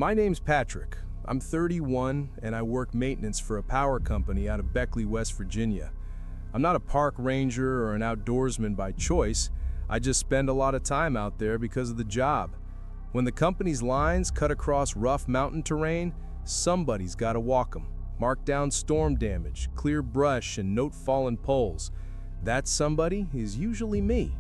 My name's Patrick. I'm 31 and I work maintenance for a power company out of Beckley, West Virginia. I'm not a park ranger or an outdoorsman by choice. I just spend a lot of time out there because of the job. When the company's lines cut across rough mountain terrain, somebody's got to walk them. Mark down storm damage, clear brush, and note fallen poles. That somebody is usually me.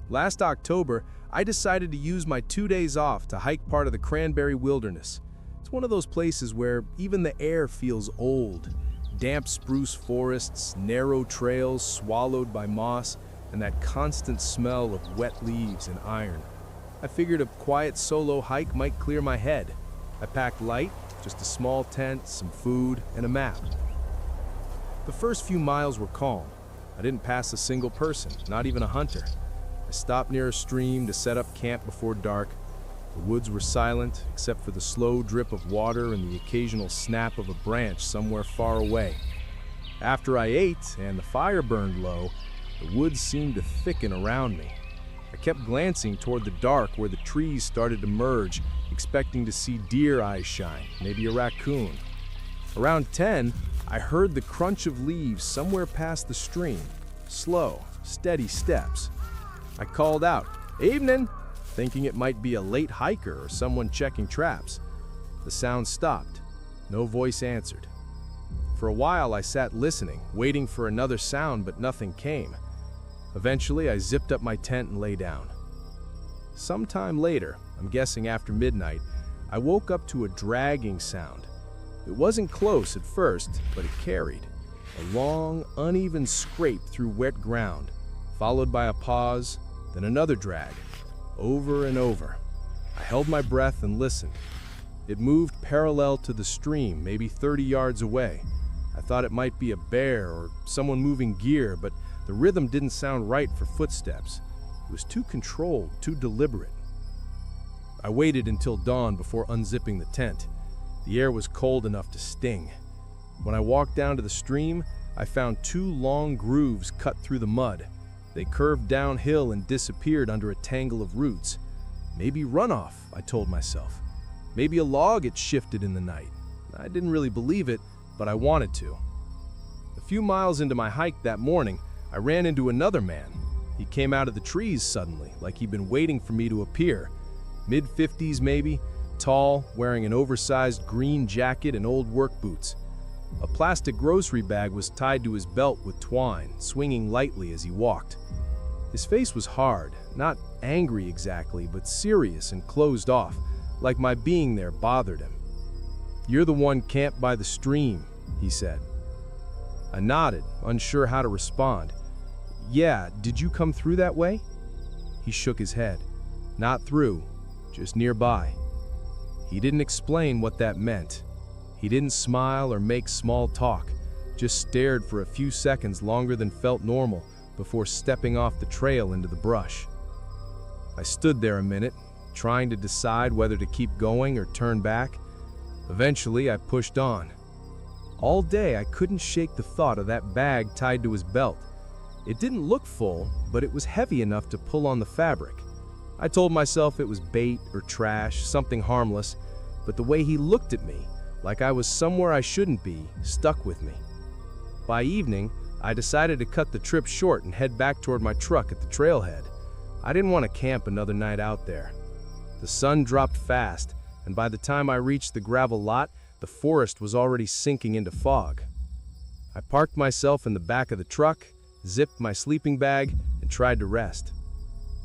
Last October, I decided to use my 2 days off to hike part of the Cranberry Wilderness. It's one of those places where even the air feels old. Damp spruce forests, narrow trails swallowed by moss, and that constant smell of wet leaves and iron. I figured a quiet solo hike might clear my head. I packed light, just a small tent, some food, and a map. The first few miles were calm. I didn't pass a single person, not even a hunter. I stopped near a stream to set up camp before dark. The woods were silent, except for the slow drip of water and the occasional snap of a branch somewhere far away. After I ate and the fire burned low, the woods seemed to thicken around me. I kept glancing toward the dark where the trees started to merge, expecting to see deer eyes shine, maybe a raccoon. Around 10, I heard the crunch of leaves somewhere past the stream. Slow, steady steps. I called out, "Evening," thinking it might be a late hiker or someone checking traps. The sound stopped. No voice answered. For a while I sat listening, waiting for another sound, but nothing came. Eventually I zipped up my tent and lay down. Sometime later, I'm guessing after midnight, I woke up to a dragging sound. It wasn't close at first, but it carried. A long, uneven scrape through wet ground, followed by a pause, then another drag, over and over. I held my breath and listened. It moved parallel to the stream, maybe 30 yards away. I thought it might be a bear or someone moving gear, but the rhythm didn't sound right for footsteps. It was too controlled, too deliberate. I waited until dawn before unzipping the tent. The air was cold enough to sting. When I walked down to the stream, I found 2 long grooves cut through the mud. They curved downhill and disappeared under a tangle of roots. Maybe runoff, I told myself. Maybe a log had shifted in the night. I didn't really believe it, but I wanted to. A few miles into my hike that morning, I ran into another man. He came out of the trees suddenly, like he'd been waiting for me to appear. Mid-50s maybe, tall, wearing an oversized green jacket and old work boots. A plastic grocery bag was tied to his belt with twine, swinging lightly as he walked. His face was hard, not angry exactly, but serious and closed off, like my being there bothered him. "You're the one camped by the stream," he said. I nodded, unsure how to respond. "Yeah, did you come through that way?" He shook his head. "Not through, just nearby." He didn't explain what that meant. He didn't smile or make small talk, just stared for a few seconds longer than felt normal before stepping off the trail into the brush. I stood there a minute, trying to decide whether to keep going or turn back. Eventually, I pushed on. All day, I couldn't shake the thought of that bag tied to his belt. It didn't look full, but it was heavy enough to pull on the fabric. I told myself it was bait or trash, something harmless, but the way he looked at me, like I was somewhere I shouldn't be, stuck with me. By evening, I decided to cut the trip short and head back toward my truck at the trailhead. I didn't want to camp another night out there. The sun dropped fast, and by the time I reached the gravel lot, the forest was already sinking into fog. I parked myself in the back of the truck, zipped my sleeping bag, and tried to rest.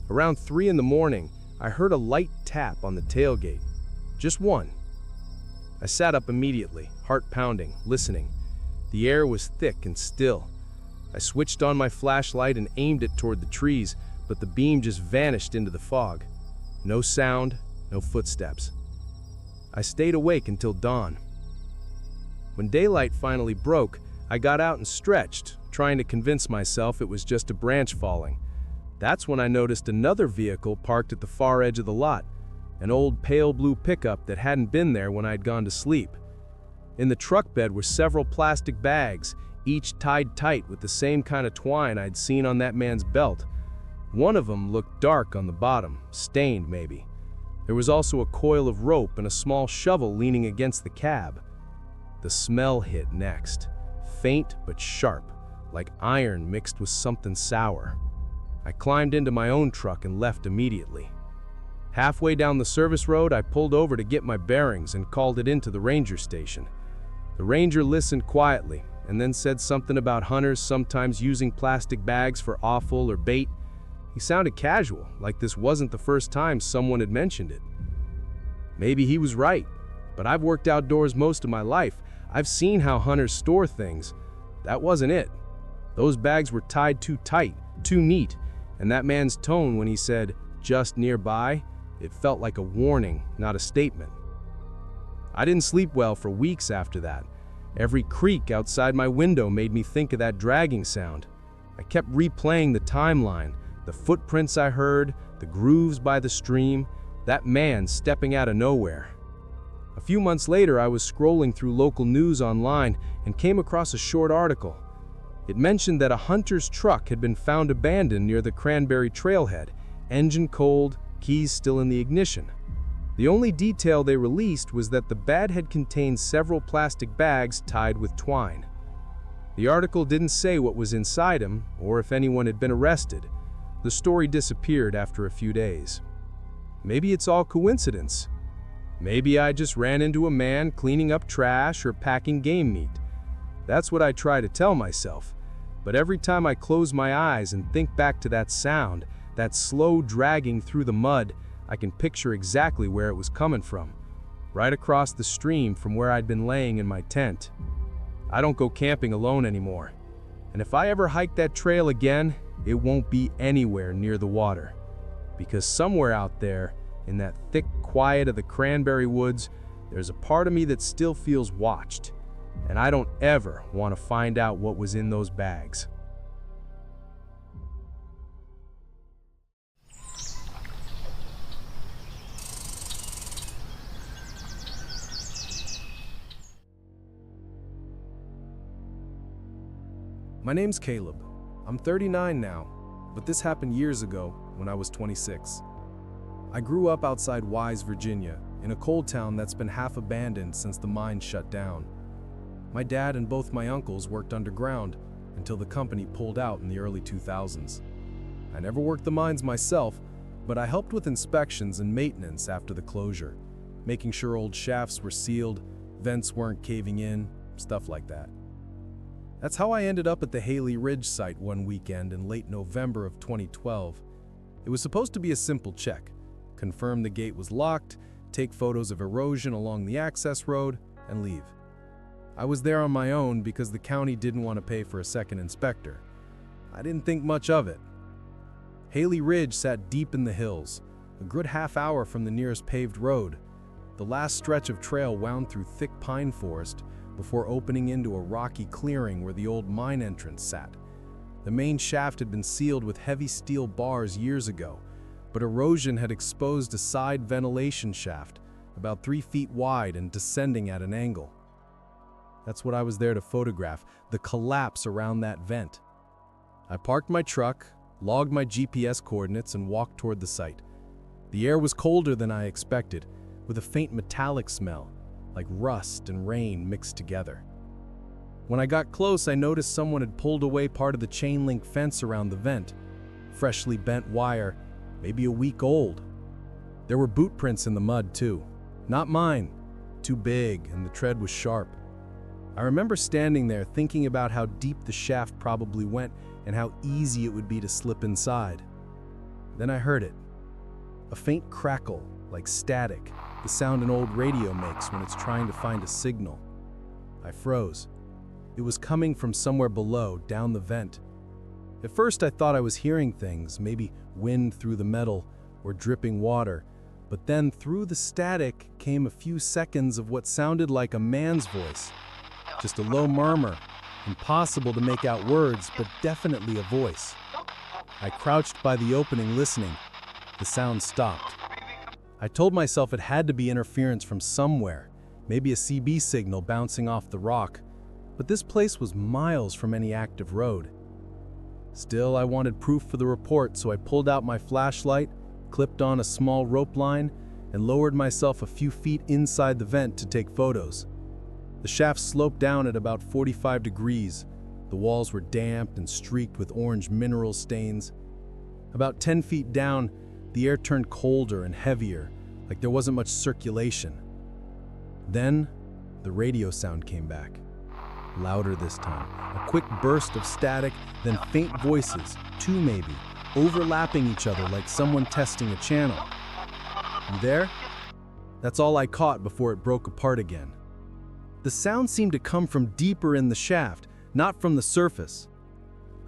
Around 3 in the morning, I heard a light tap on the tailgate. Just one. I sat up immediately, heart pounding, listening. The air was thick and still. I switched on my flashlight and aimed it toward the trees, but the beam just vanished into the fog. No sound, no footsteps. I stayed awake until dawn. When daylight finally broke, I got out and stretched, trying to convince myself it was just a branch falling. That's when I noticed another vehicle parked at the far edge of the lot, an old pale blue pickup that hadn't been there when I'd gone to sleep. In the truck bed were several plastic bags, each tied tight with the same kind of twine I'd seen on that man's belt. One of them looked dark on the bottom, stained maybe. There was also a coil of rope and a small shovel leaning against the cab. The smell hit next, faint but sharp, like iron mixed with something sour. I climbed into my own truck and left immediately. Halfway down the service road, I pulled over to get my bearings and called it into the ranger station. The ranger listened quietly and then said something about hunters sometimes using plastic bags for offal or bait. He sounded casual, like this wasn't the first time someone had mentioned it. Maybe he was right, but I've worked outdoors most of my life. I've seen how hunters store things. That wasn't it. Those bags were tied too tight, too neat, and that man's tone when he said, "just nearby," it felt like a warning, not a statement. I didn't sleep well for weeks after that. Every creak outside my window made me think of that dragging sound. I kept replaying the timeline, the footprints I heard, the grooves by the stream, that man stepping out of nowhere. A few months later, I was scrolling through local news online and came across a short article. It mentioned that a hunter's truck had been found abandoned near the Cranberry Trailhead, engine cold, keys still in the ignition. The only detail they released was that the bed had contained several plastic bags tied with twine. The article didn't say what was inside them or if anyone had been arrested. The story disappeared after a few days. Maybe it's all coincidence. Maybe I just ran into a man cleaning up trash or packing game meat. That's what I try to tell myself. But every time I close my eyes and think back to that sound, that slow dragging through the mud, I can picture exactly where it was coming from. Right across the stream from where I'd been laying in my tent. I don't go camping alone anymore. And if I ever hike that trail again, it won't be anywhere near the water. Because somewhere out there, in that thick quiet of the cranberry woods, there's a part of me that still feels watched. And I don't ever want to find out what was in those bags. My name's Caleb. I'm 39 now, but this happened years ago when I was 26. I grew up outside Wise, Virginia, in a coal town that's been half abandoned since the mine shut down. My dad and both my uncles worked underground until the company pulled out in the early 2000s. I never worked the mines myself, but I helped with inspections and maintenance after the closure, making sure old shafts were sealed, vents weren't caving in, stuff like that. That's how I ended up at the Haley Ridge site one weekend in late November of 2012. It was supposed to be a simple check: confirm the gate was locked, take photos of erosion along the access road, and leave. I was there on my own because the county didn't want to pay for a second inspector. I didn't think much of it. Haley Ridge sat deep in the hills, a good half hour from the nearest paved road. The last stretch of trail wound through thick pine forest before opening into a rocky clearing where the old mine entrance sat. The main shaft had been sealed with heavy steel bars years ago, but erosion had exposed a side ventilation shaft about 3 feet wide and descending at an angle. That's what I was there to photograph, the collapse around that vent. I parked my truck, logged my GPS coordinates, and walked toward the site. The air was colder than I expected, with a faint metallic smell, like rust and rain mixed together. When I got close, I noticed someone had pulled away part of the chain link fence around the vent. Freshly bent wire, maybe a week old. There were boot prints in the mud too. Not mine. Too big, and the tread was sharp. I remember standing there thinking about how deep the shaft probably went and how easy it would be to slip inside. Then I heard it. A faint crackle, like static, the sound an old radio makes when it's trying to find a signal. I froze. It was coming from somewhere below, down the vent. At first I thought I was hearing things, maybe wind through the metal or dripping water, but then through the static came a few seconds of what sounded like a man's voice. Just a low murmur, impossible to make out words, but definitely a voice. I crouched by the opening listening. The sound stopped. I told myself it had to be interference from somewhere, maybe a CB signal bouncing off the rock, but this place was miles from any active road. Still, I wanted proof for the report, so I pulled out my flashlight, clipped on a small rope line, and lowered myself a few feet inside the vent to take photos. The shaft sloped down at about 45 degrees. The walls were damp and streaked with orange mineral stains. About 10 feet down, the air turned colder and heavier, like there wasn't much circulation. Then, the radio sound came back. Louder this time. A quick burst of static, then faint voices, two maybe, overlapping each other like someone testing a channel. You there? That's all I caught before it broke apart again. The sound seemed to come from deeper in the shaft, not from the surface.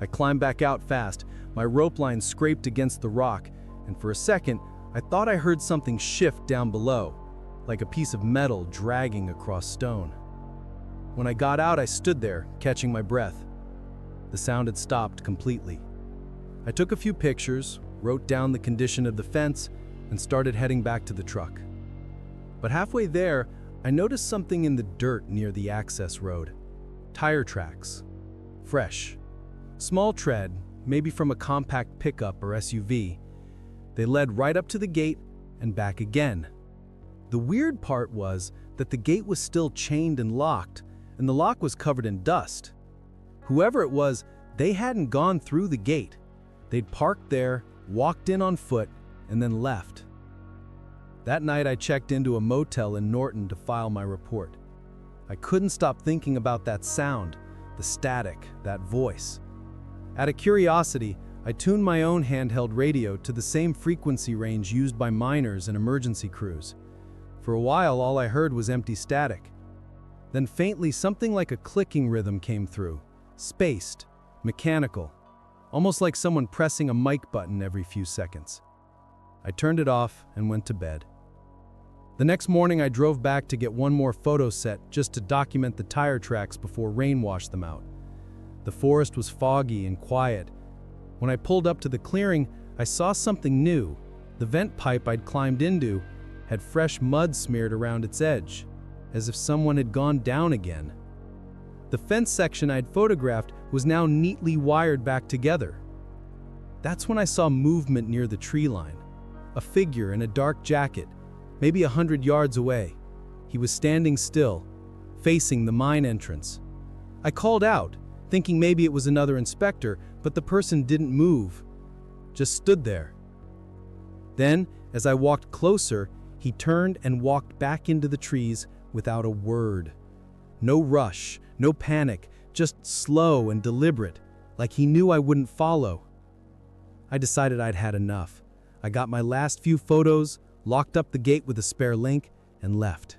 I climbed back out fast. My rope line scraped against the rock, and for a second, I thought I heard something shift down below, like a piece of metal dragging across stone. When I got out, I stood there, catching my breath. The sound had stopped completely. I took a few pictures, wrote down the condition of the fence, and started heading back to the truck. But halfway there, I noticed something in the dirt near the access road. Tire tracks. Fresh. Small tread, maybe from a compact pickup or SUV. They led right up to the gate and back again. The weird part was that the gate was still chained and locked, and the lock was covered in dust. Whoever it was, they hadn't gone through the gate. They'd parked there, walked in on foot, and then left. That night I checked into a motel in Norton to file my report. I couldn't stop thinking about that sound, the static, that voice. Out of curiosity, I tuned my own handheld radio to the same frequency range used by miners and emergency crews. For a while, all I heard was empty static. Then faintly, something like a clicking rhythm came through, spaced, mechanical, almost like someone pressing a mic button every few seconds. I turned it off and went to bed. The next morning, I drove back to get one more photo set just to document the tire tracks before rain washed them out. The forest was foggy and quiet. When I pulled up to the clearing, I saw something new. The vent pipe I'd climbed into had fresh mud smeared around its edge, as if someone had gone down again. The fence section I'd photographed was now neatly wired back together. That's when I saw movement near the tree line. A figure in a dark jacket, maybe 100 yards away. He was standing still, facing the mine entrance. I called out, thinking maybe it was another inspector, but the person didn't move, just stood there. Then, as I walked closer, he turned and walked back into the trees without a word. No rush, no panic, just slow and deliberate, like he knew I wouldn't follow. I decided I'd had enough. I got my last few photos, locked up the gate with a spare link, and left.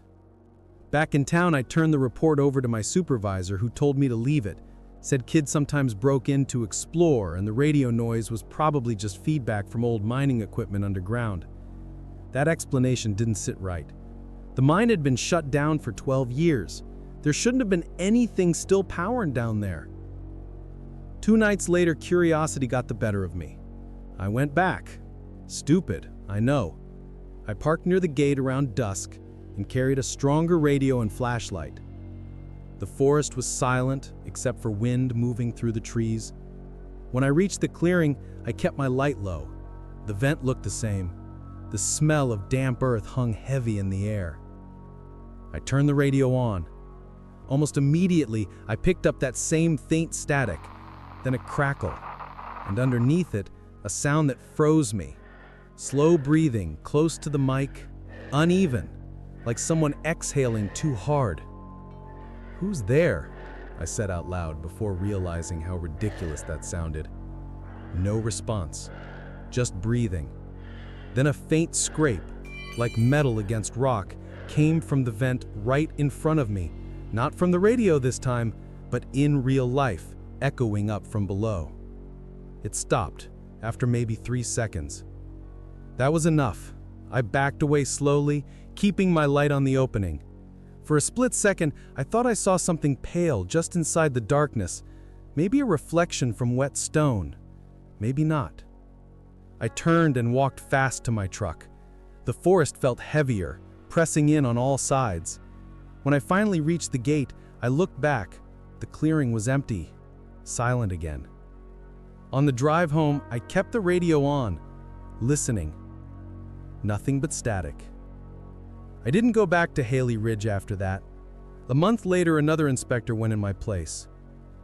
Back in town, I turned the report over to my supervisor, who told me to leave it. Said kids sometimes broke in to explore, and the radio noise was probably just feedback from old mining equipment underground. That explanation didn't sit right. The mine had been shut down for 12 years. There shouldn't have been anything still powering down there. 2 nights later, curiosity got the better of me. I went back. Stupid, I know. I parked near the gate around dusk and carried a stronger radio and flashlight. The forest was silent, except for wind moving through the trees. When I reached the clearing, I kept my light low. The vent looked the same. The smell of damp earth hung heavy in the air. I turned the radio on. Almost immediately, I picked up that same faint static, then a crackle, and underneath it, a sound that froze me. Slow breathing, close to the mic, uneven, like someone exhaling too hard. "Who's there?" I said out loud before realizing how ridiculous that sounded. No response, just breathing. Then a faint scrape, like metal against rock, came from the vent right in front of me, not from the radio this time, but in real life, echoing up from below. It stopped after maybe 3 seconds. That was enough. I backed away slowly, keeping my light on the opening. For a split second, I thought I saw something pale just inside the darkness, maybe a reflection from wet stone, maybe not. I turned and walked fast to my truck. The forest felt heavier, pressing in on all sides. When I finally reached the gate, I looked back. The clearing was empty, silent again. On the drive home, I kept the radio on, listening. Nothing but static, I didn't go back to Haley Ridge after that. A month later, another inspector went in my place.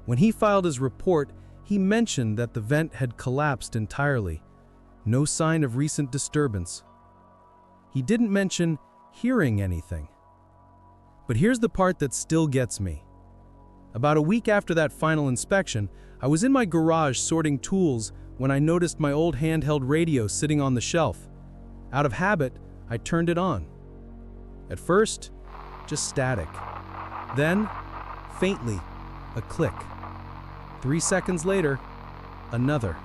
When he filed his report, he mentioned that the vent had collapsed entirely. No sign of recent disturbance. He didn't mention hearing anything. But here's the part that still gets me. About a week after that final inspection, I was in my garage sorting tools when I noticed my old handheld radio sitting on the shelf. Out of habit, I turned it on. At first, just static. Then, faintly, a click. 3 seconds later, another.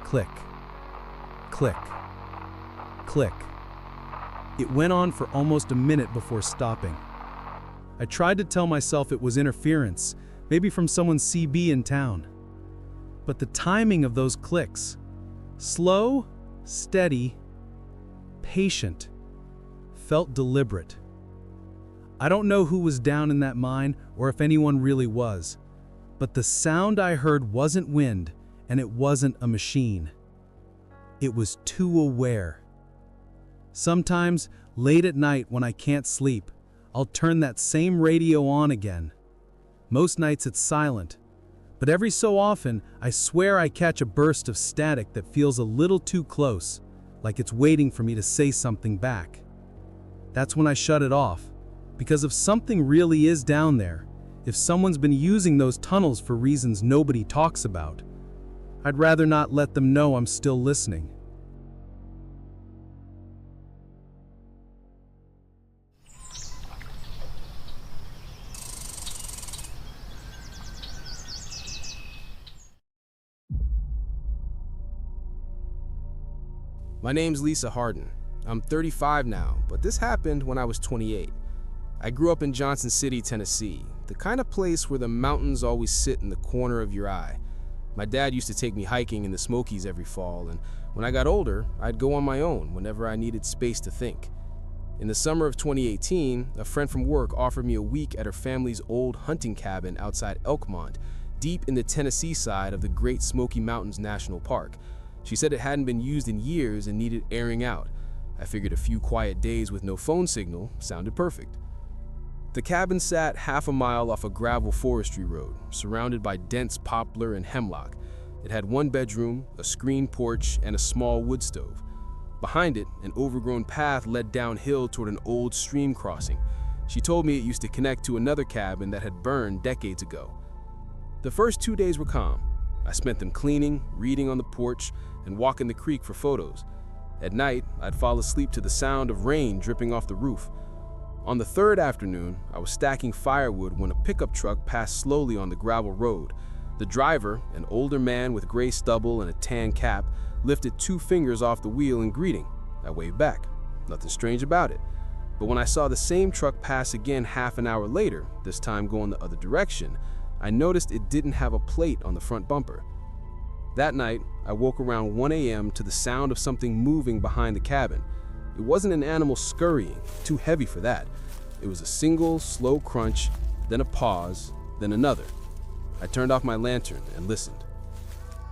Click. Click. Click. It went on for almost a minute before stopping. I tried to tell myself it was interference, maybe from someone's CB in town. But the timing of those clicks, slow, steady, patient, felt deliberate. I don't know who was down in that mine or if anyone really was, but the sound I heard wasn't wind and it wasn't a machine. It was too aware. Sometimes, late at night when I can't sleep, I'll turn that same radio on again. Most nights it's silent, but every so often I swear I catch a burst of static that feels a little too close, like it's waiting for me to say something back. That's when I shut it off, because if something really is down there, if someone's been using those tunnels for reasons nobody talks about, I'd rather not let them know I'm still listening. My name's Lisa Harden. I'm 35 now, but this happened when I was 28. I grew up in Johnson City, Tennessee, the kind of place where the mountains always sit in the corner of your eye. My dad used to take me hiking in the Smokies every fall, and when I got older, I'd go on my own whenever I needed space to think. In the summer of 2018, a friend from work offered me a week at her family's old hunting cabin outside Elkmont, deep in the Tennessee side of the Great Smoky Mountains National Park. She said it hadn't been used in years and needed airing out. I figured a few quiet days with no phone signal sounded perfect. The cabin sat half a mile off a gravel forestry road, surrounded by dense poplar and hemlock. It had one bedroom, a screened porch, and a small wood stove. Behind it, an overgrown path led downhill toward an old stream crossing. She told me it used to connect to another cabin that had burned decades ago. The first 2 days were calm. I spent them cleaning, reading on the porch, and walking the creek for photos. At night, I'd fall asleep to the sound of rain dripping off the roof. On the third afternoon, I was stacking firewood when a pickup truck passed slowly on the gravel road. The driver, an older man with gray stubble and a tan cap, lifted 2 fingers off the wheel in greeting. I waved back. Nothing strange about it. But when I saw the same truck pass again half an hour later, this time going the other direction, I noticed it didn't have a plate on the front bumper. That night, I woke around 1 a.m. to the sound of something moving behind the cabin. It wasn't an animal scurrying, too heavy for that. It was a single, slow crunch, then a pause, then another. I turned off my lantern and listened.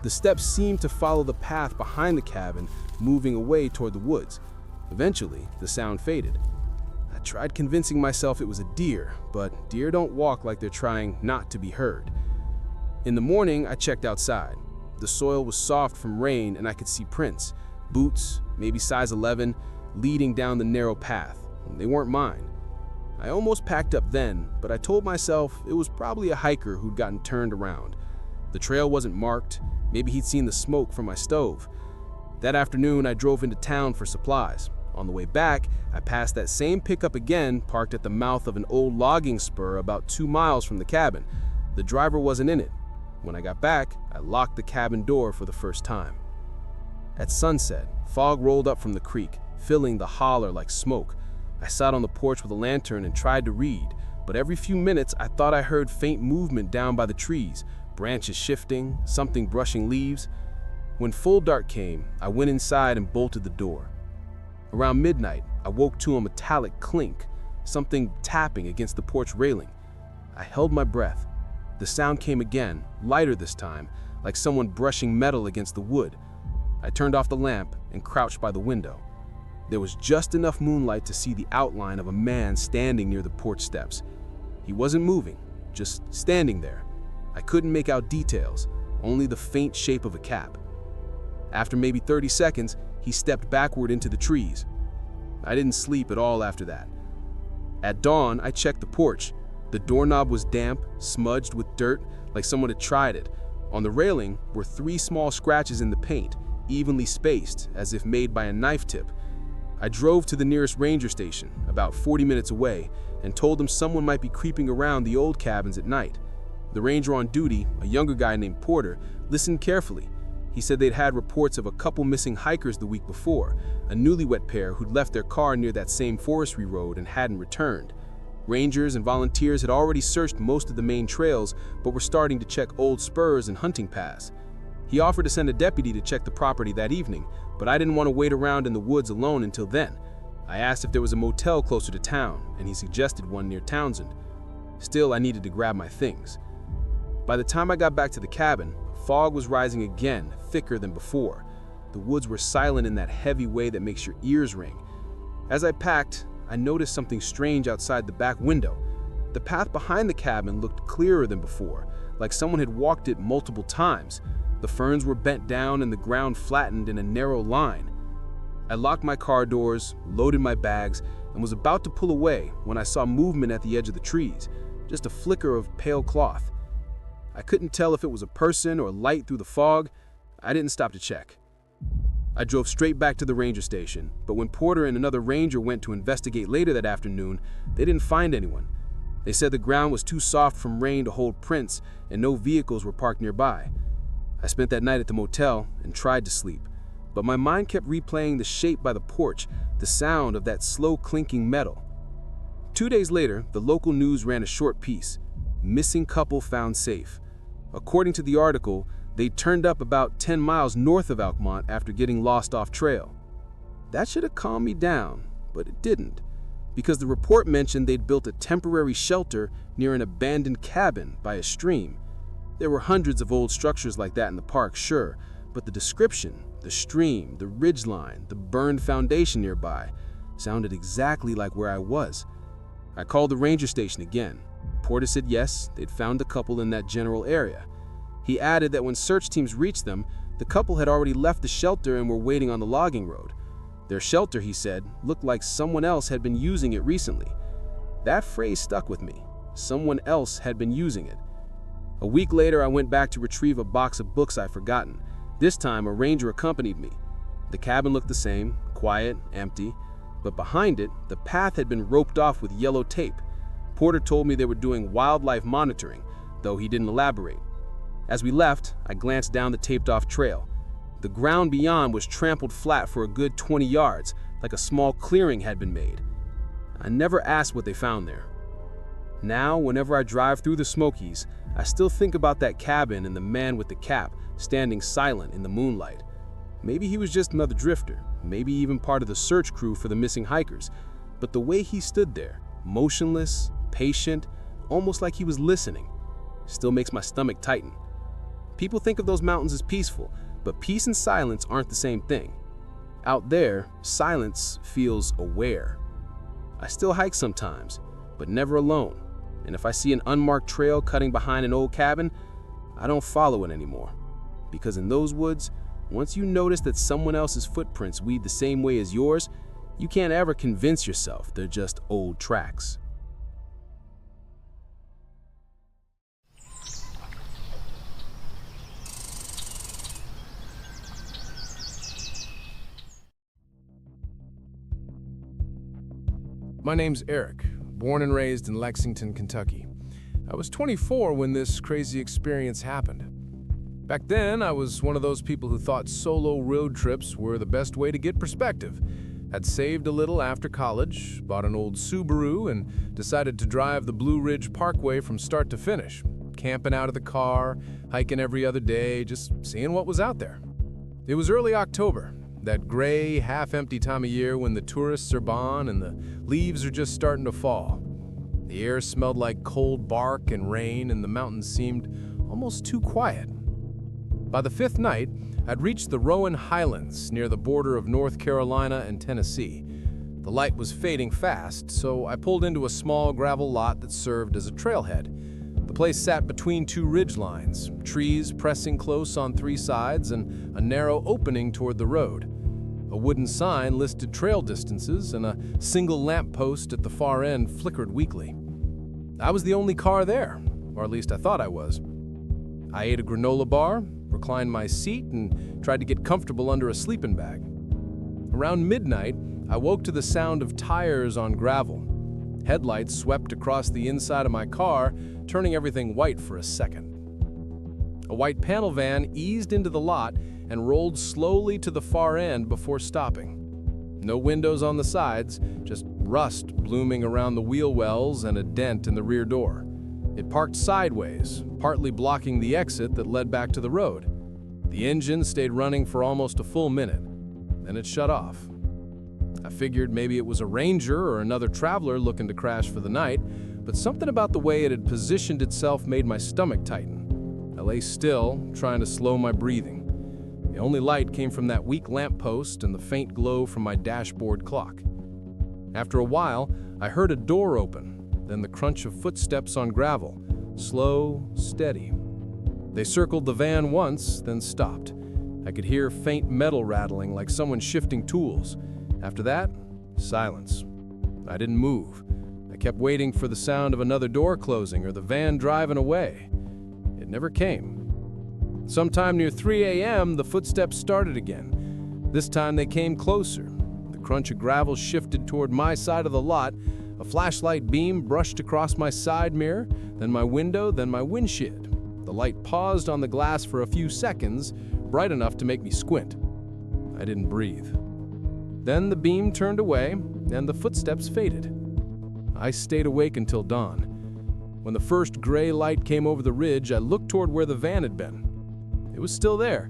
The steps seemed to follow the path behind the cabin, moving away toward the woods. Eventually, the sound faded. I tried convincing myself it was a deer, but deer don't walk like they're trying not to be heard. In the morning, I checked outside. The soil was soft from rain and I could see prints, boots, maybe size 11, leading down the narrow path. They weren't mine. I almost packed up then, but I told myself it was probably a hiker who'd gotten turned around. The trail wasn't marked. Maybe he'd seen the smoke from my stove. That afternoon, I drove into town for supplies. On the way back, I passed that same pickup again, parked at the mouth of an old logging spur about 2 miles from the cabin. The driver wasn't in it. When I got back, I locked the cabin door for the first time. At sunset, fog rolled up from the creek, filling the holler like smoke. I sat on the porch with a lantern and tried to read, but every few minutes I thought I heard faint movement down by the trees, branches shifting, something brushing leaves. When full dark came, I went inside and bolted the door. Around midnight, I woke to a metallic clink, something tapping against the porch railing. I held my breath. The sound came again, lighter this time, like someone brushing metal against the wood. I turned off the lamp and crouched by the window. There was just enough moonlight to see the outline of a man standing near the porch steps. He wasn't moving, just standing there. I couldn't make out details, only the faint shape of a cap. After maybe 30 seconds, he stepped backward into the trees. I didn't sleep at all after that. At dawn, I checked the porch. The doorknob was damp, smudged with dirt, like someone had tried it. On the railing were 3 small scratches in the paint, evenly spaced, as if made by a knife tip. I drove to the nearest ranger station, about 40 minutes away, and told them someone might be creeping around the old cabins at night. The ranger on duty, a younger guy named Porter, listened carefully. He said they'd had reports of a couple missing hikers the week before, a newlywed pair who'd left their car near that same forestry road and hadn't returned. Rangers and volunteers had already searched most of the main trails, but were starting to check old spurs and hunting paths. He offered to send a deputy to check the property that evening, but I didn't want to wait around in the woods alone until then. I asked if there was a motel closer to town, and he suggested one near Townsend. Still, I needed to grab my things. By the time I got back to the cabin, fog was rising again, thicker than before. The woods were silent in that heavy way that makes your ears ring. As I packed, I noticed something strange outside the back window. The path behind the cabin looked clearer than before, like someone had walked it multiple times. The ferns were bent down and the ground flattened in a narrow line. I locked my car doors, loaded my bags, and was about to pull away when I saw movement at the edge of the trees, just a flicker of pale cloth. I couldn't tell if it was a person or light through the fog. I didn't stop to check. I drove straight back to the ranger station, but when Porter and another ranger went to investigate later that afternoon, they didn't find anyone. They said the ground was too soft from rain to hold prints and no vehicles were parked nearby. I spent that night at the motel and tried to sleep, but my mind kept replaying the shape by the porch, the sound of that slow clinking metal. 2 days later, the local news ran a short piece, "Missing couple found safe." According to the article, they turned up about 10 miles north of Alkmont after getting lost off trail. That should have calmed me down, but it didn't, because the report mentioned they'd built a temporary shelter near an abandoned cabin by a stream. There were hundreds of old structures like that in the park, sure, but the description, the stream, the ridgeline, the burned foundation nearby, sounded exactly like where I was. I called the ranger station again. Porter said yes, they'd found the couple in that general area. He added that when search teams reached them, the couple had already left the shelter and were waiting on the logging road. Their shelter, he said, looked like someone else had been using it recently. That phrase stuck with me. Someone else had been using it. A week later, I went back to retrieve a box of books I'd forgotten. This time, a ranger accompanied me. The cabin looked the same, quiet, empty, but behind it, the path had been roped off with yellow tape. Porter told me they were doing wildlife monitoring, though he didn't elaborate. As we left, I glanced down the taped-off trail. The ground beyond was trampled flat for a good 20 yards, like a small clearing had been made. I never asked what they found there. Now, whenever I drive through the Smokies, I still think about that cabin and the man with the cap standing silent in the moonlight. Maybe he was just another drifter, maybe even part of the search crew for the missing hikers, but the way he stood there, motionless, patient, almost like he was listening, still makes my stomach tighten. People think of those mountains as peaceful, but peace and silence aren't the same thing. Out there, silence feels aware. I still hike sometimes, but never alone. And if I see an unmarked trail cutting behind an old cabin, I don't follow it anymore. Because in those woods, once you notice that someone else's footprints weed the same way as yours, you can't ever convince yourself they're just old tracks. My name's Eric, born and raised in Lexington, Kentucky. I was 24 when this crazy experience happened. Back then, I was one of those people who thought solo road trips were the best way to get perspective. I'd saved a little after college, bought an old Subaru, and decided to drive the Blue Ridge Parkway from start to finish, camping out of the car, hiking every other day, just seeing what was out there. It was early October, that gray, half-empty time of year when the tourists are gone and the leaves are just starting to fall. The air smelled like cold bark and rain, and the mountains seemed almost too quiet. By the fifth night, I'd reached the Rowan Highlands near the border of North Carolina and Tennessee. The light was fading fast, so I pulled into a small gravel lot that served as a trailhead. The place sat between two ridge lines, trees pressing close on three sides and a narrow opening toward the road. A wooden sign listed trail distances, and a single lamppost at the far end flickered weakly. I was the only car there, or at least I thought I was. I ate a granola bar, reclined my seat, and tried to get comfortable under a sleeping bag. Around midnight, I woke to the sound of tires on gravel. Headlights swept across the inside of my car, turning everything white for a second. A white panel van eased into the lot and rolled slowly to the far end before stopping. No windows on the sides, just rust blooming around the wheel wells and a dent in the rear door. It parked sideways, partly blocking the exit that led back to the road. The engine stayed running for almost a full minute, then it shut off. I figured maybe it was a ranger or another traveler looking to crash for the night, but something about the way it had positioned itself made my stomach tighten. I lay still, trying to slow my breathing. The only light came from that weak lamppost and the faint glow from my dashboard clock. After a while, I heard a door open, then the crunch of footsteps on gravel, slow, steady. They circled the van once, then stopped. I could hear faint metal rattling like someone shifting tools. After that, silence. I didn't move. I kept waiting for the sound of another door closing or the van driving away. It never came. Sometime near 3 a.m., the footsteps started again. This time they came closer. The crunch of gravel shifted toward my side of the lot. A flashlight beam brushed across my side mirror, then my window, then my windshield. The light paused on the glass for a few seconds, bright enough to make me squint. I didn't breathe. Then the beam turned away, and the footsteps faded. I stayed awake until dawn. When the first gray light came over the ridge, I looked toward where the van had been. It was still there,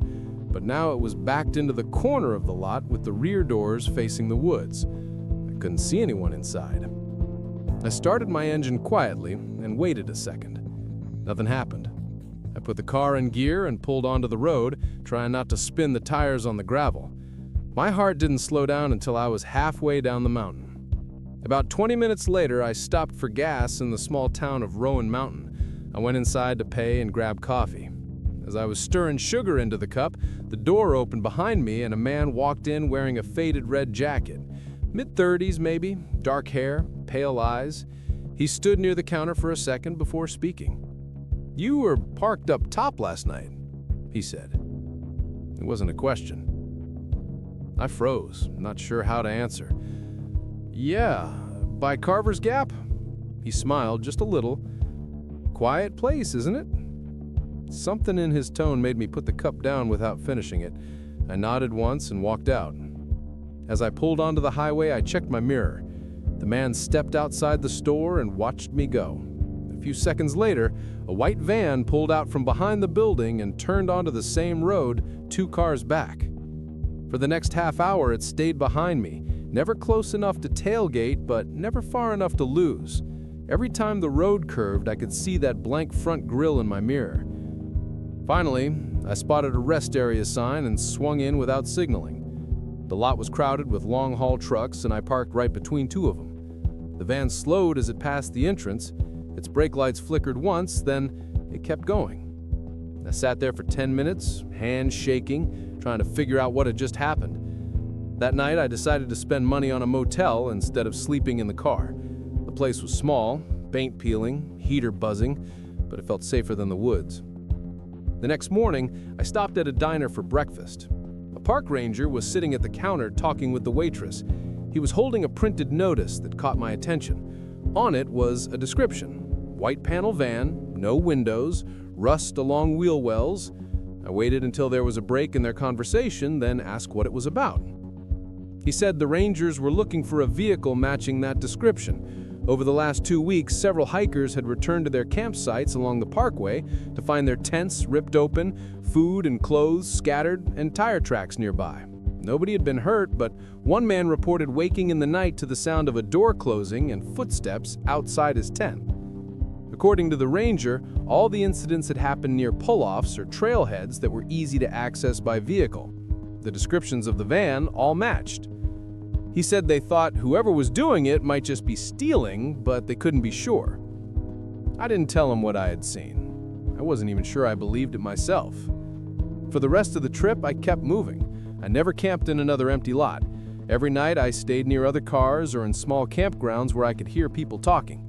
but now it was backed into the corner of the lot with the rear doors facing the woods. I couldn't see anyone inside. I started my engine quietly and waited a second. Nothing happened. I put the car in gear and pulled onto the road, trying not to spin the tires on the gravel. My heart didn't slow down until I was halfway down the mountain. About 20 minutes later, I stopped for gas in the small town of Rowan Mountain. I went inside to pay and grab coffee. As I was stirring sugar into the cup, the door opened behind me and a man walked in wearing a faded red jacket. Mid-30s maybe, dark hair, pale eyes. He stood near the counter for a second before speaking. "You were parked up top last night," he said. It wasn't a question. I froze, not sure how to answer. "Yeah, by Carver's Gap?" He smiled just a little. "Quiet place, isn't it?" Something in his tone made me put the cup down without finishing it. I nodded once and walked out. As I pulled onto the highway, I checked my mirror. The man stepped outside the store and watched me go. A few seconds later, a white van pulled out from behind the building and turned onto the same road, 2 cars back. For the next half hour, it stayed behind me, never close enough to tailgate, but never far enough to lose. Every time the road curved, I could see that blank front grille in my mirror. Finally, I spotted a rest area sign and swung in without signaling. The lot was crowded with long-haul trucks, and I parked right between 2 of them. The van slowed as it passed the entrance. Its brake lights flickered once, then it kept going. I sat there for 10 minutes, hands shaking, trying to figure out what had just happened. That night, I decided to spend money on a motel instead of sleeping in the car. The place was small, paint peeling, heater buzzing, but it felt safer than the woods. The next morning, I stopped at a diner for breakfast. A park ranger was sitting at the counter talking with the waitress. He was holding a printed notice that caught my attention. On it was a description: white panel van, no windows, rust along wheel wells. I waited until there was a break in their conversation, then asked what it was about. He said the rangers were looking for a vehicle matching that description. Over the last 2 weeks, several hikers had returned to their campsites along the parkway to find their tents ripped open, food and clothes scattered, and tire tracks nearby. Nobody had been hurt, but one man reported waking in the night to the sound of a door closing and footsteps outside his tent. According to the ranger, all the incidents had happened near pull-offs or trailheads that were easy to access by vehicle. The descriptions of the van all matched. He said they thought whoever was doing it might just be stealing, but they couldn't be sure. I didn't tell him what I had seen. I wasn't even sure I believed it myself. For the rest of the trip, I kept moving. I never camped in another empty lot. Every night, I stayed near other cars or in small campgrounds where I could hear people talking.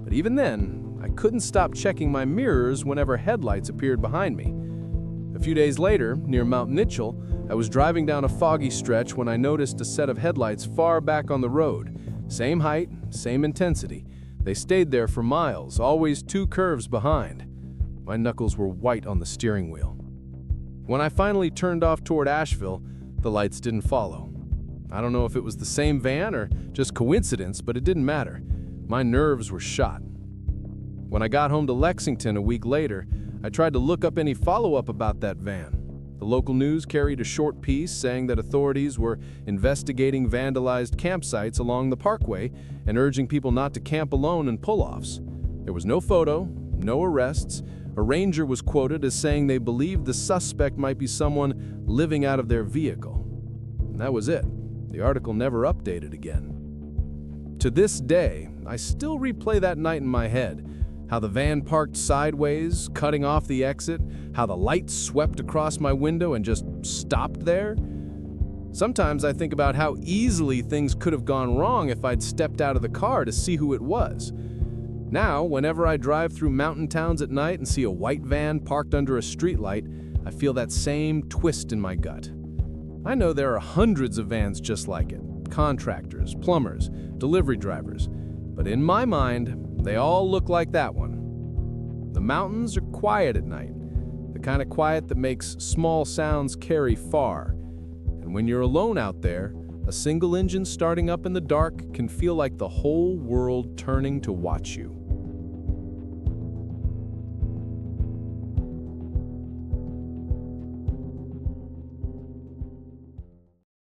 But even then, I couldn't stop checking my mirrors whenever headlights appeared behind me. A few days later, near Mount Mitchell, I was driving down a foggy stretch when I noticed a set of headlights far back on the road. Same height, same intensity. They stayed there for miles, always 2 curves behind. My knuckles were white on the steering wheel. When I finally turned off toward Asheville, the lights didn't follow. I don't know if it was the same van or just coincidence, but it didn't matter. My nerves were shot. When I got home to Lexington a week later, I tried to look up any follow-up about that van. The local news carried a short piece saying that authorities were investigating vandalized campsites along the parkway and urging people not to camp alone in pull-offs. There was no photo, no arrests. A ranger was quoted as saying they believed the suspect might be someone living out of their vehicle. And that was it. The article never updated again. To this day, I still replay that night in my head. How the van parked sideways, cutting off the exit, how the light swept across my window and just stopped there. Sometimes I think about how easily things could have gone wrong if I'd stepped out of the car to see who it was. Now, whenever I drive through mountain towns at night and see a white van parked under a streetlight, I feel that same twist in my gut. I know there are hundreds of vans just like it, contractors, plumbers, delivery drivers, but in my mind, they all look like that one. The mountains are quiet at night, the kind of quiet that makes small sounds carry far. And when you're alone out there, a single engine starting up in the dark can feel like the whole world turning to watch you.